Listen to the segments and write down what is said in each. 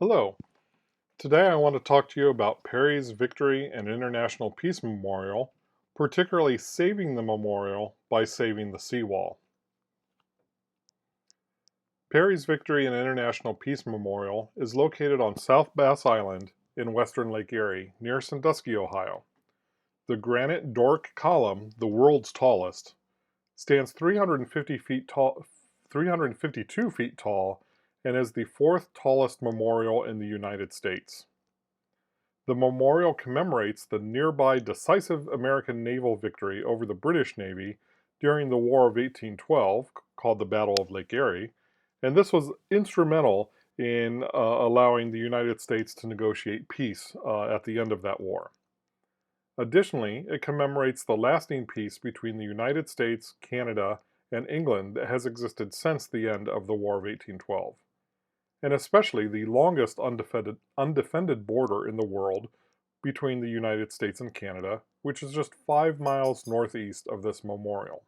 Hello. Today I want to talk to you about Perry's Victory and International Peace Memorial, particularly saving the memorial by saving the seawall. Perry's Victory and International Peace Memorial is located on South Bass Island in western Lake Erie, near Sandusky, Ohio. The granite Doric column, the world's tallest, stands 350 feet tall, 352 feet tall, and is the fourth tallest memorial in the United States. The memorial commemorates the nearby decisive American naval victory over the British Navy during the War of 1812, called the Battle of Lake Erie, and this was instrumental in allowing the United States to negotiate peace at the end of that war. Additionally, it commemorates the lasting peace between the United States, Canada, and England that has existed since the end of the War of 1812, and especially the longest undefended border in the world between the United States and Canada, which is just 5 miles northeast of this memorial.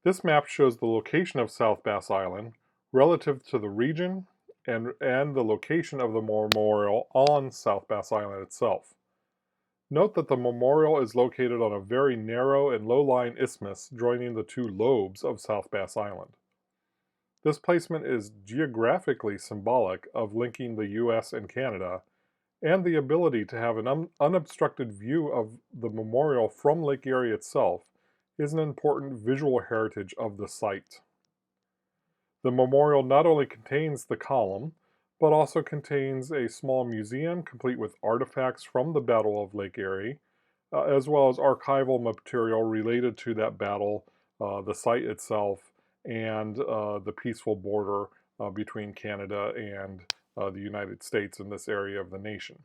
This map shows the location of South Bass Island relative to the region and the location of the memorial on South Bass Island itself. Note that the memorial is located on a very narrow and low-lying isthmus joining the two lobes of South Bass Island. This placement is geographically symbolic of linking the US and Canada, and the ability to have an unobstructed view of the memorial from Lake Erie itself is an important visual heritage of the site. The memorial not only contains the column, but also contains a small museum complete with artifacts from the Battle of Lake Erie, as well as archival material related to that battle, the site itself, and the peaceful border between Canada and the United States in this area of the nation.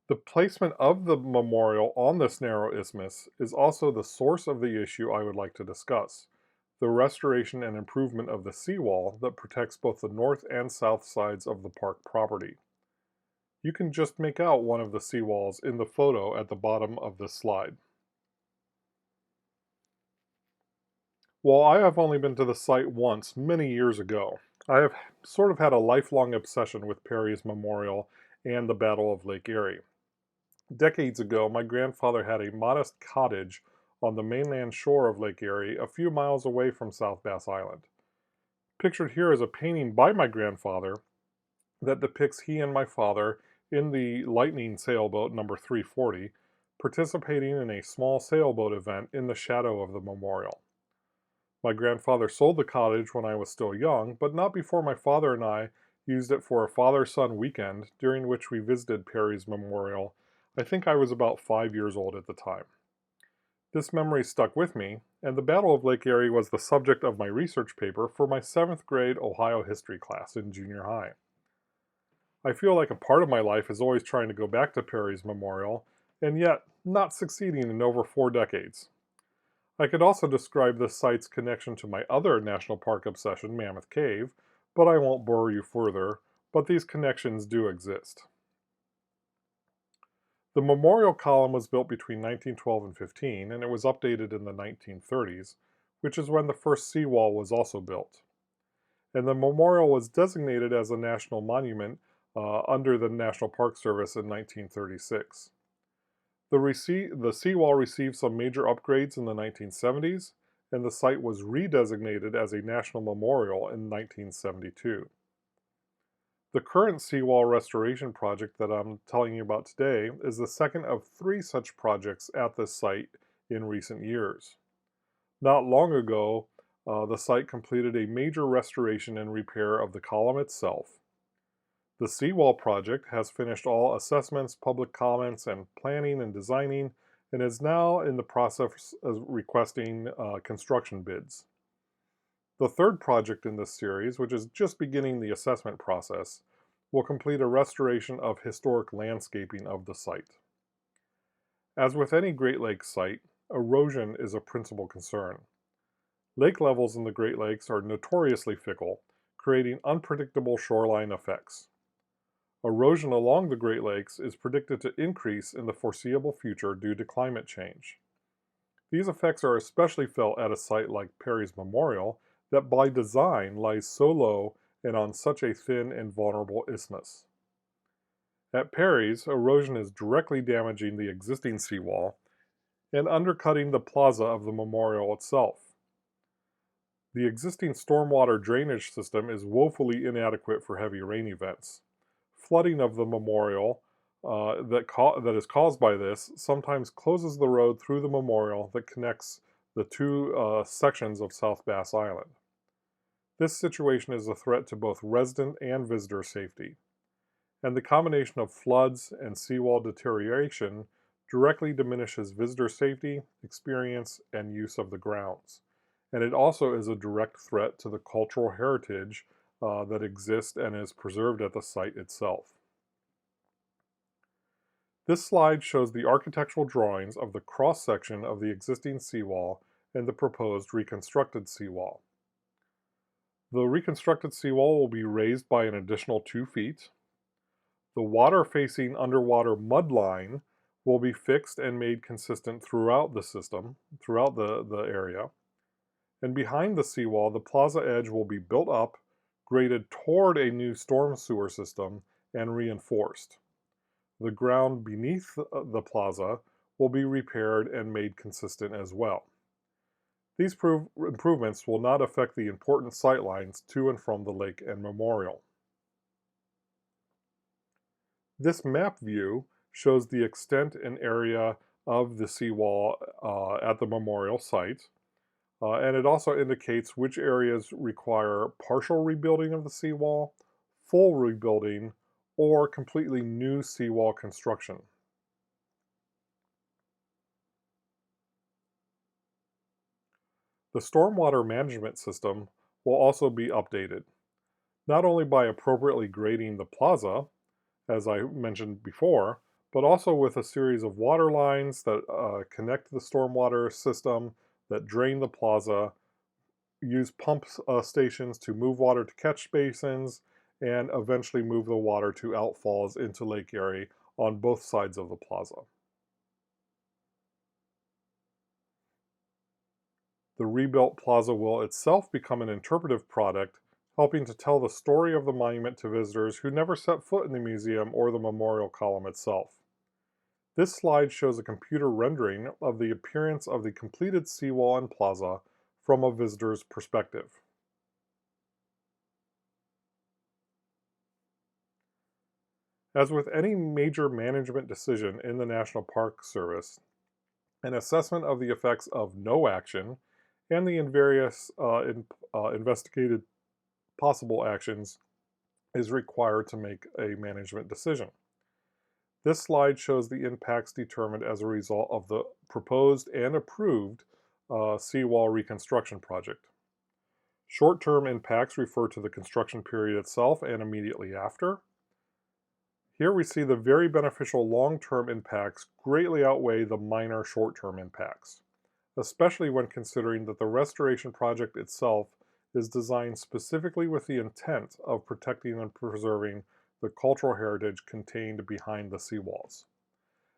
The placement of the memorial on this narrow isthmus is also the source of the issue I would like to discuss: the restoration and improvement of the seawall that protects both the north and south sides of the park property. You can just make out one of the seawalls in the photo at the bottom of this slide. While I have only been to the site once, many years ago, I have sort of had a lifelong obsession with Perry's Memorial and the Battle of Lake Erie. Decades ago, my grandfather had a modest cottage on the mainland shore of Lake Erie, a few miles away from South Bass Island. Pictured here is a painting by my grandfather that depicts he and my father in the Lightning sailboat number 340, participating in a small sailboat event in the shadow of the memorial. My grandfather sold the cottage when I was still young, but not before my father and I used it for a father-son weekend during which we visited Perry's Memorial. I think I was about 5 years old at the time. This memory stuck with me, and the Battle of Lake Erie was the subject of my research paper for my 7th grade Ohio history class in junior high. I feel like a part of my life is always trying to go back to Perry's Memorial, and yet not succeeding in over 4 decades. I could also describe this site's connection to my other national park obsession, Mammoth Cave, but I won't bore you further, but these connections do exist. The memorial column was built between 1912 and 15, and it was updated in the 1930s, which is when the first seawall was also built. And the memorial was designated as a national monument under the National Park Service in 1936. The seawall received some major upgrades in the 1970s, and the site was redesignated as a national memorial in 1972. The current seawall restoration project that I'm telling you about today is the second of 3 such projects at this site in recent years. Not long ago, the site completed a major restoration and repair of the column itself. The seawall project has finished all assessments, public comments, and planning and designing, and is now in the process of requesting construction bids. The third project in this series, which is just beginning the assessment process, will complete a restoration of historic landscaping of the site. As with any Great Lakes site, erosion is a principal concern. Lake levels in the Great Lakes are notoriously fickle, creating unpredictable shoreline effects. Erosion along the Great Lakes is predicted to increase in the foreseeable future due to climate change. These effects are especially felt at a site like Perry's Memorial that by design lies so low and on such a thin and vulnerable isthmus. At Perry's, erosion is directly damaging the existing seawall and undercutting the plaza of the memorial itself. The existing stormwater drainage system is woefully inadequate for heavy rain events. Flooding of the memorial that is caused by this sometimes closes the road through the memorial that connects the two sections of South Bass Island. This situation is a threat to both resident and visitor safety, and the combination of floods and seawall deterioration directly diminishes visitor safety, experience, and use of the grounds. And it also is a direct threat to the cultural heritage that exists and is preserved at the site itself. This slide shows the architectural drawings of the cross-section of the existing seawall and the proposed reconstructed seawall. The reconstructed seawall will be raised by an additional 2 feet. The water-facing underwater mud line will be fixed and made consistent throughout the system, throughout the area. And behind the seawall, the plaza edge will be built up, graded toward a new storm sewer system, and reinforced. The ground beneath the plaza will be repaired and made consistent as well. These improvements will not affect the important sightlines to and from the lake and memorial. This map view shows the extent and area of the seawall at the memorial site, and it also indicates which areas require partial rebuilding of the seawall, full rebuilding, or completely new seawall construction. The stormwater management system will also be updated, not only by appropriately grading the plaza, as I mentioned before, but also with a series of water lines that connect the stormwater system, that drain the plaza, use pump stations to move water to catch basins, and eventually move the water to outfalls into Lake Erie on both sides of the plaza. The rebuilt plaza will itself become an interpretive product, helping to tell the story of the monument to visitors who never set foot in the museum or the memorial column itself. This slide shows a computer rendering of the appearance of the completed seawall and plaza from a visitor's perspective. As with any major management decision in the National Park Service, an assessment of the effects of no action and the various investigated possible actions is required to make a management decision. This slide shows the impacts determined as a result of the proposed and approved seawall reconstruction project. Short-term impacts refer to the construction period itself and immediately after. Here we see the very beneficial long-term impacts greatly outweigh the minor short-term impacts, especially when considering that the restoration project itself is designed specifically with the intent of protecting and preserving the cultural heritage contained behind the seawalls,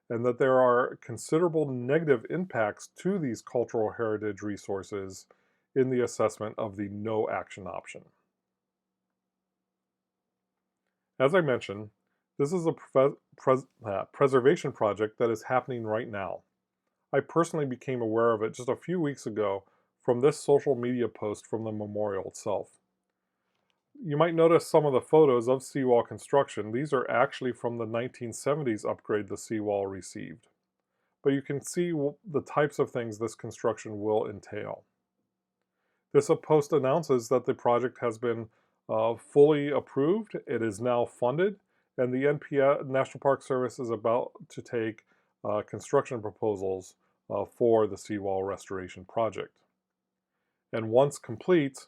and that there are considerable negative impacts to these cultural heritage resources in the assessment of the no action option. As I mentioned, this is a preservation project that is happening right now. I personally became aware of it just a few weeks ago from this social media post from the memorial itself. You might notice some of the photos of seawall construction. These are actually from the 1970s upgrade the seawall received. But you can see the types of things this construction will entail. This post announces that the project has been fully approved. It is now funded, and the National Park Service is about to take construction proposals for the seawall restoration project. And once complete,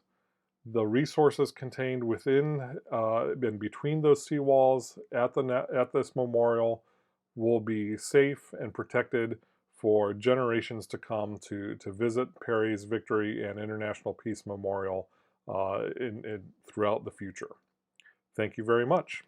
the resources contained within and between those seawalls at this memorial will be safe and protected for generations to come to visit Perry's Victory and International Peace Memorial throughout the future. Thank you very much.